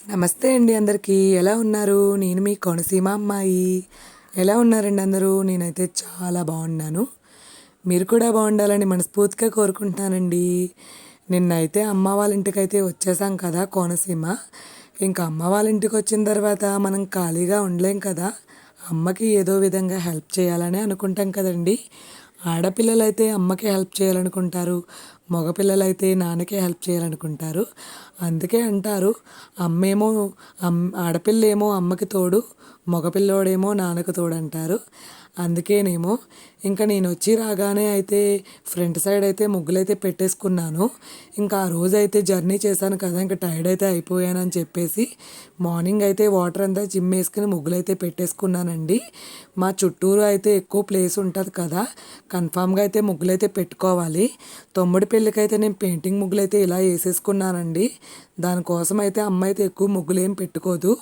నమస్తే అండి అందరికీ. ఎలా ఉన్నారు? నేను మీ కోనసీమ అమ్మాయి. ఎలా ఉన్నారండి అందరూ? నేనైతే చాలా బాగున్నాను. మీరు కూడా బాగుండాలని మనస్ఫూర్తిగా కోరుకుంటున్నానండి. నిన్నైతే అమ్మ వాళ్ళ ఇంటికైతే వచ్చేసాం కదా కోనసీమ. ఇంకా అమ్మ వాళ్ళ ఇంటికి వచ్చిన తర్వాత మనం ఖాళీగా ఉండలేం కదా! అమ్మకి ఏదో విధంగా హెల్ప్ చేయాలనే అనుకుంటాం కదండీ! ఆడపిల్లలైతే అమ్మకి హెల్ప్ చేయాలనుకుంటారు. మగపిల్లలైతే నాన్నకే హెల్ప్ చేయాలనుకుంటారు. అందుకే అంటారు అమ్మేమో ఆడపిల్లేమో అమ్మకి తోడు, మగపిల్లోడేమో నాన్నకు తోడు అంటారు. అందుకేనేమో ఇంకా నేనొచ్చి రాగానే అయితే ఫ్రంట్ సైడ్ అయితే ముగ్గులైతే పెట్టేసుకున్నాను. ఇంకా ఆ రోజైతే జర్నీ చేశాను కదా! ఇంక టైర్డ్ అయితే అయిపోయానని చెప్పేసి మార్నింగ్ అయితే వాటర్ అంతా చిమ్మేసుకొని ముగ్గులైతే పెట్టేసుకున్నానండి. మా చుట్టూరు అయితే ఎక్కువ ప్లేస్ ఉంటది కదా! కన్ఫామ్‌గా అయితే ముగ్గులైతే పెట్టుకోవాలి. తమ్ముడి పెళ్ళికైతే నేను పెయింటింగ్ ముగ్గులైతే ఇలా ఏసేసుకున్నానండి. దానికోసం అయితే అమ్మ అయితే ఎక్కువ ముగ్గులేం పెట్టుకోదు.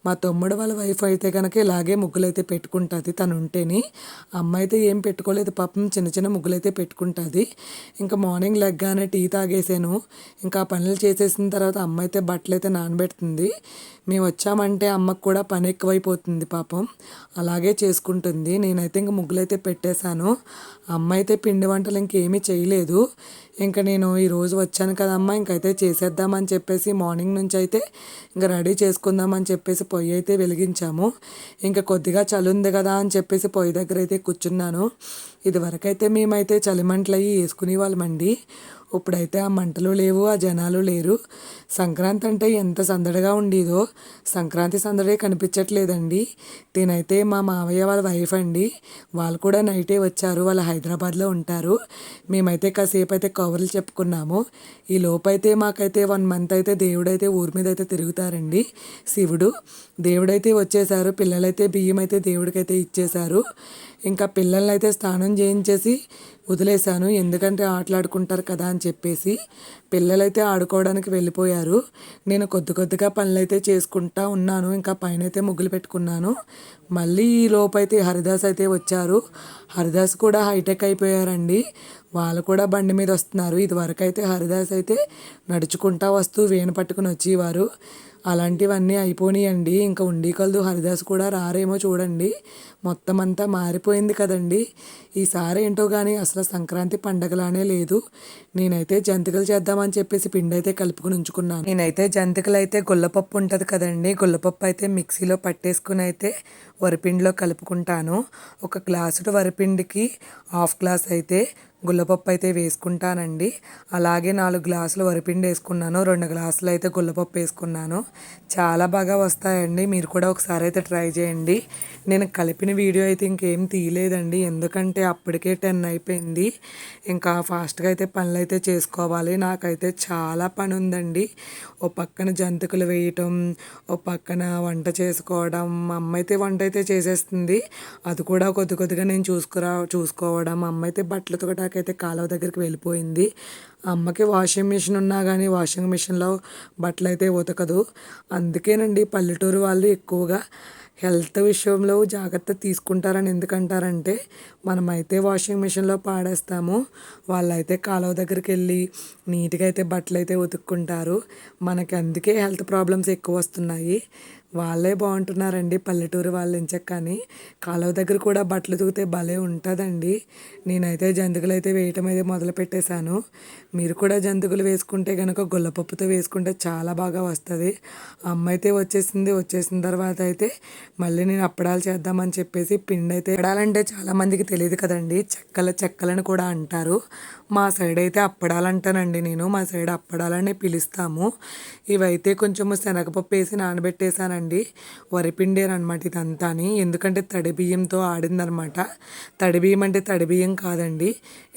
మా తమ్ముడు వాళ్ళ వైఫ్ అయితే గనక ఇలాగే ముగ్గులైతే పెట్టుకుంటది తనుంటేని. అమ్మ అయితే ఏం పెట్టుకోలేదు పాపం చిన్న చిన్న ముగ్గులైతే పెట్టుకుంటది. ఇంకా మార్నింగ్ లెగ్గానే టీ తాగేసాను. ఇంకా ఆ పనులు చేసేసిన తర్వాత అమ్మ అయితే బట్టలైతే నానబెడుతుంది. మేము వచ్చామంటే అమ్మకు కూడా పని ఎక్కువైపోతుంది పాపం. అలాగే చేసుకుంటుంది. నేనైతే ఇంక ముగ్గులైతే పెట్టేశాను. అమ్మ అయితే పిండి వంటలు ఇంకేమీ చేయలేదు. ఇంక నేను ఈరోజు వచ్చాను కదమ్మా ఇంకైతే చేసేద్దామని చెప్పేసి మార్నింగ్ నుంచి అయితే ఇంక రెడీ చేసుకుందామని చెప్పేసి పొయ్యి అయితే వెలిగించాము. ఇంకా కొద్దిగా చలి ఉంది కదా అని చెప్పేసి పొయ్యి దగ్గర అయితే కూర్చున్నాను. ఇదివరకైతే మేమైతే చలిమంటలు అవి వేసుకునే వాళ్ళమండి. ఇప్పుడైతే ఆ మంటలు లేవు, ఆ జనాలు లేరు. సంక్రాంతి అంటే ఎంత సందడిగా ఉండేదో సంక్రాంతి సందడే కనిపించట్లేదండి. తినైతే మా మావయ్య వాళ్ళ వైఫ్ అండి. వాళ్ళు కూడా నైటే వచ్చారు. వాళ్ళు హైదరాబాద్లో ఉంటారు. మేమైతే కాసేపు అయితే కబుర్లు చెప్పుకున్నాము. ఈ లోపైతే మాకైతే 1 మంత్ అయితే దేవుడైతే ఊరి మీద అయితే తిరుగుతారండి శివుడు. దేవుడైతే వచ్చేసారు. పిల్లలైతే బియ్యం అయితే దేవుడికైతే ఇచ్చేశారు. ఇంకా పిల్లల్ని అయితే స్నానం చేయించేసి వదిలేశాను. ఎందుకంటే ఆటలాడుకుంటారు కదా అని చెప్పేసి పిల్లలైతే ఆడుకోవడానికి వెళ్ళిపోయారు. నేను కొద్ది కొద్దిగా పనులైతే చేసుకుంటా ఉన్నాను. ఇంకా పైనైతే ముగ్గులు పెట్టుకున్నాను. మళ్ళీ ఈ లోపైతే హరిదాస్ అయితే వచ్చారు. హరిదాస్ కూడా హైటెక్ అయిపోయారండి. వాళ్ళు కూడా బండి మీద వస్తున్నారు. ఇదివరకు అయితే హరిదాస్ అయితే నడుచుకుంటా వస్తూ వేణు పట్టుకుని వచ్చేవారు. అలాంటివన్నీ అయిపోయినాయండి. ఇంకా ఉండి కలదు హరిదాస్ కూడా రారేమో చూడండి. మొత్తం అంతా మారిపోయింది కదండి. ఈసారి ఏంటో కానీ అసలు సంక్రాంతి పండగలానే లేదు. నేనైతే జంతికలు చేద్దామని చెప్పేసి పిండి అయితే కలుపుకుని ఉంచుకున్నాను. నేనైతే జంతికలు అయితే గుల్లపప్పు ఉంటుంది కదండి. గుల్లపప్పు అయితే మిక్సీలో పట్టేసుకుని అయితే వరిపిండిలో కలుపుకుంటాను. ఒక గ్లాసుడు వరిపిండికి హాఫ్ గ్లాస్ అయితే గుల్లపప్పు అయితే వేసుకుంటానండి. అలాగే 4 గ్లాసులు వరిపిండి వేసుకున్నాను. 2 గ్లాసులు అయితే గుల్లపప్పు వేసుకున్నాను. చాలా బాగా వస్తాయండి. మీరు కూడా ఒకసారి అయితే ట్రై చేయండి. నేను కలిపిన వీడియో అయితే ఇంకేం తీయలేదండి. ఎందుకంటే అప్పటికే 10 అయిపోయింది. ఇంకా ఫాస్ట్గా అయితే పనులు అయితే చేసుకోవాలి. నాకైతే చాలా పని ఉందండి. ఓ పక్కన జంతికలు వేయటం, ఓ పక్కన వంట చేసుకోవడం. మా అమ్మ అయితే వంట అయితే చేసేస్తుంది. అది కూడా కొద్ది కొద్దిగా నేను చూసుకోవడం. అమ్మ అయితే బట్టలు ఉతకడానికైతే కాలువ దగ్గరికి వెళ్ళిపోయింది. అమ్మకి వాషింగ్ మిషన్ ఉన్నా కానీ వాషింగ్ మిషన్లో బట్టలు అయితే ఉతకదు. అందుకేనండి పల్లెటూరు వాళ్ళు ఎక్కువగా హెల్త్ విషయంలో జాగ్రత్త తీసుకుంటారని ఎందుకంటారంటే మనమైతే వాషింగ్ మిషన్లో పాడేస్తాము. వాళ్ళైతే కాలువ దగ్గరికి వెళ్ళి నీట్గా అయితే బట్టలు అయితే ఉతుక్కుంటారు. మనకి అందుకే హెల్త్ ప్రాబ్లమ్స్ ఎక్కువ వస్తున్నాయి. వాళ్ళే బాగుంటున్నారండి పల్లెటూరు వాళ్ళు ఎంచక్కని. కాలువ దగ్గర కూడా బట్టలు ఉతికితే భలే ఉంటుందండి. నేనైతే జంతికలు అయితే వేయటం అయితే మొదలుపెట్టేశాను. మీరు కూడా జంతికలు వేసుకుంటే కనుక గుల్లపప్పుతో వేసుకుంటే చాలా బాగా వస్తుంది. అమ్మ అయితే వచ్చేసింది. వచ్చేసిన తర్వాత అయితే మళ్ళీ నేను అప్పడాలు చేద్దామని చెప్పేసి పిండి అయితే అప్పడాలంటే చాలామందికి తెలియదు కదండి. చెక్కలని కూడా అంటారు. మా సైడ్ అయితే అప్పడాలంటానండి నేను. మా సైడ్ అప్పడాలనే పిలుస్తాము. ఇవైతే కొంచెము శనగపప్పు వేసి నానబెట్టేశానండి. వరిపిండేనమాట ఇదంతాని. ఎందుకంటే తడి బియ్యంతో ఆడిందనమాట. తడి బియ్యం అంటే తడి బియ్యం కాదండి.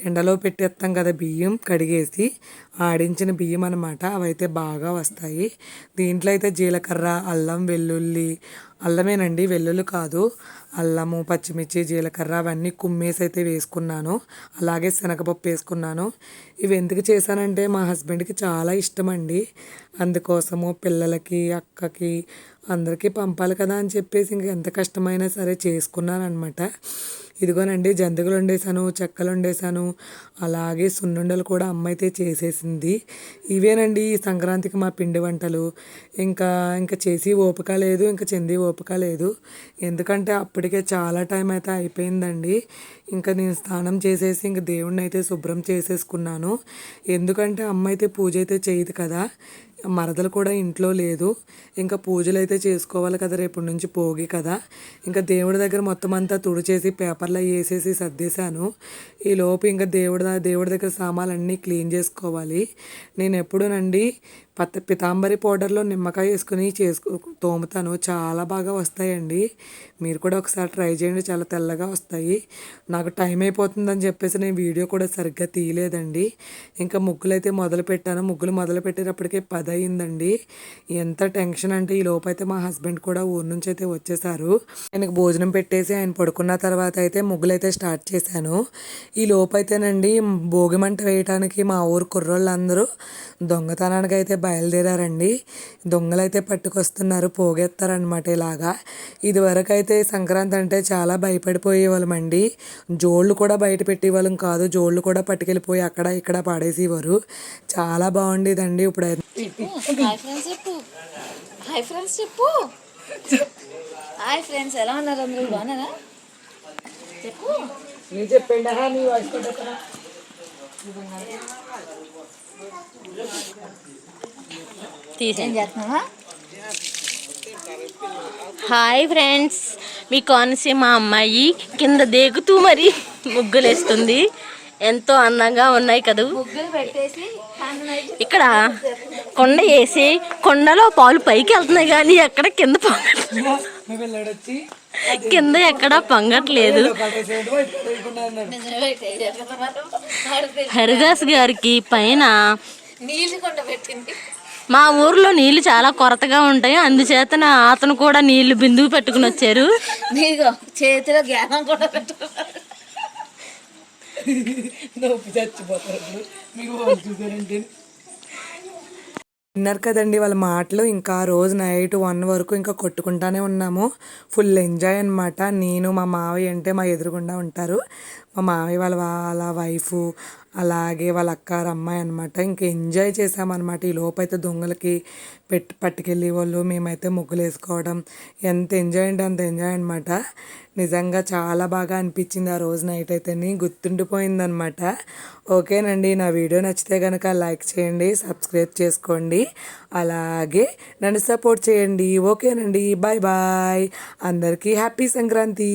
ఎండలో పెట్టేస్తాం కదా బియ్యం కడిగేసి ఆడించిన బియ్యం అనమాట. అవైతే బాగా వస్తాయి. దీంట్లో అయితే జీలకర్ర, అల్లం, వెల్లుల్లి, అల్లమేనండి వెల్లుల్లి కాదు. అల్లము, పచ్చిమిర్చి, జీలకర్ర అవన్నీ కుమ్మేసి అయితే వేసుకున్నాను. అలాగే శనగపప్పు వేసుకున్నాను. ఇవి ఎందుకు చేశానంటే మా హస్బెండ్కి చాలా ఇష్టం అండి. అందుకోసము పిల్లలకి, అక్కకి అందరికీ పంపాలి కదా అని చెప్పేసి ఇంక ఎంత కష్టమైనా సరే చేసుకున్నాను అనమాట. ఇదిగోనండి జంతికలు వండేసాను, చెక్కలు వండేసాను, అలాగే సున్నుండలు కూడా అమ్మ అయితే చేసేసింది. ఇవేనండి ఈ సంక్రాంతికి మా పిండి వంటలు. ఇంకా ఇంకా చేసి ఓపిక లేదు, ఇంకా చెంది ఓపిక లేదు. ఎందుకంటే అప్పటికే చాలా టైం అయితే అయిపోయిందండి. ఇంకా నేను స్నానం చేసేసి ఇంక దేవుడిని అయితే శుభ్రం చేసేసుకున్నాను. ఎందుకంటే అమ్మ అయితే పూజ అయితే చేయదు కదా, మరదలు కూడా ఇంట్లో లేదు. ఇంకా పూజలు అయితే చేసుకోవాలి కదా, రేపటి నుంచి భోగి కదా. ఇంకా దేవుడి దగ్గర మొత్తం అంతా తుడిచేసి పేపర్లో వేసేసి సర్దేశాను. ఈలోపు ఇంకా దేవుడి దగ్గర సామాన్లన్నీ క్లీన్ చేసుకోవాలి. నేను ఎప్పుడూనండి పితాంబరి పౌడర్లో నిమ్మకాయ వేసుకుని తోముతాను, చాలా బాగా వస్తాయండి. మీరు కూడా ఒకసారి ట్రై చేయండి, చాలా తెల్లగా వస్తాయి. నాకు టైం అయిపోతుందని చెప్పేసి నేను వీడియో కూడా సరిగ్గా తీయలేదండి. ఇంకా ముగ్గులు అయితే మొదలుపెట్టాను. ముగ్గులు మొదలు పెట్టేటప్పటికే 10 అయిందండి. ఎంత టెన్షన్ అంటే ఈ లోపు అయితే మా హస్బెండ్ కూడా ఊరు నుంచి అయితే వచ్చేసారు. ఆయనకు భోజనం పెట్టేసి ఆయన పడుకున్న తర్వాత అయితే ముగ్గులు అయితే స్టార్ట్ చేశాను. ఈ లోపు అయితేనండి భోగి మంట వేయటానికి మా ఊరు కుర్రోళ్ళందరూ దొంగతనానికి అయితే బయలుదేరారండి. దొంగలైతే పట్టుకొస్తున్నారు, పోగేస్తారనమాట ఇలాగా. ఇదివరకు అయితే సంక్రాంతి అంటే చాలా భయపడిపోయేవాళ్ళమండి. జోళ్ళు కూడా బయట పెట్టేవాళ్ళం కాదు, జోళ్ళు కూడా పట్టుకెళ్ళిపోయి అక్కడ ఇక్కడ పాడేసేవారు. చాలా బాగుండేదండి. ఇప్పుడు హాయ్ ఫ్రెండ్స్ చెప్పు. హాయ్ ఫ్రెండ్స్, ఎలా ఉన్నారు అందరూ? బాగున్నారా? చెప్పు. ఏం చేస్తున్నావా? హాయ్ ఫ్రెండ్స్, మీ కోనసీమ అమ్మాయి కింద దేగుతూ మరి ముగ్గులేస్తుంది. ఎంతో అందంగా ఉన్నాయి కదూ. ముగ్గులు పెట్టేసి ఇక్కడ కొండ వేసి కొండలో పాలు పైకి వెళ్తున్నాయి కానీ ఎక్కడ కింద కింద ఎక్కడ పొంగట్లేదు. హరిదాస్ గారికి పైన నీళ్ళు కొండ పెట్టింది. మా ఊర్లో నీళ్లు చాలా కొరతగా ఉంటాయి, అందుచేతన అతను కూడా నీళ్లు బిందువు పెట్టుకుని వచ్చారు. నీకు చేతిలో జ్ఞానం కూడా పెట్టుకున్నారు. విన్నారు కదండి వాళ్ళ మాటలు. ఇంకా రోజు నైట్ 1 వరకు ఇంకా కొట్టుకుంటానే ఉన్నాము. ఫుల్ ఎంజాయ్ అనమాట. నేను మా మావయ్య అంటే మా ఎదురుగుండా ఉంటారు, మా మావయ్య వాళ్ళ వైఫ్, అలాగే వాళ్ళ అక్కారు అమ్మాయి అనమాట. ఇంకా ఎంజాయ్ చేసామన్నమాట. ఈ లోపైతే దొంగలకి పట్టుకెళ్ళే వాళ్ళు, మేమైతే ముగ్గులు వేసుకోవడం, ఎంత ఎంజాయ్ అంటే అంత ఎంజాయ్ అనమాట. నిజంగా చాలా బాగా అనిపించింది ఆ రోజు నైట్ అయితే, గుర్తుండిపోయిందనమాట. ఓకేనండి, నా వీడియో నచ్చితే కనుక లైక్ చేయండి, సబ్స్క్రైబ్ చేసుకోండి, అలాగే నన్ను సపోర్ట్ చేయండి. ఓకేనండి, బాయ్ బాయ్. అందరికీ హ్యాపీ సంక్రాంతి.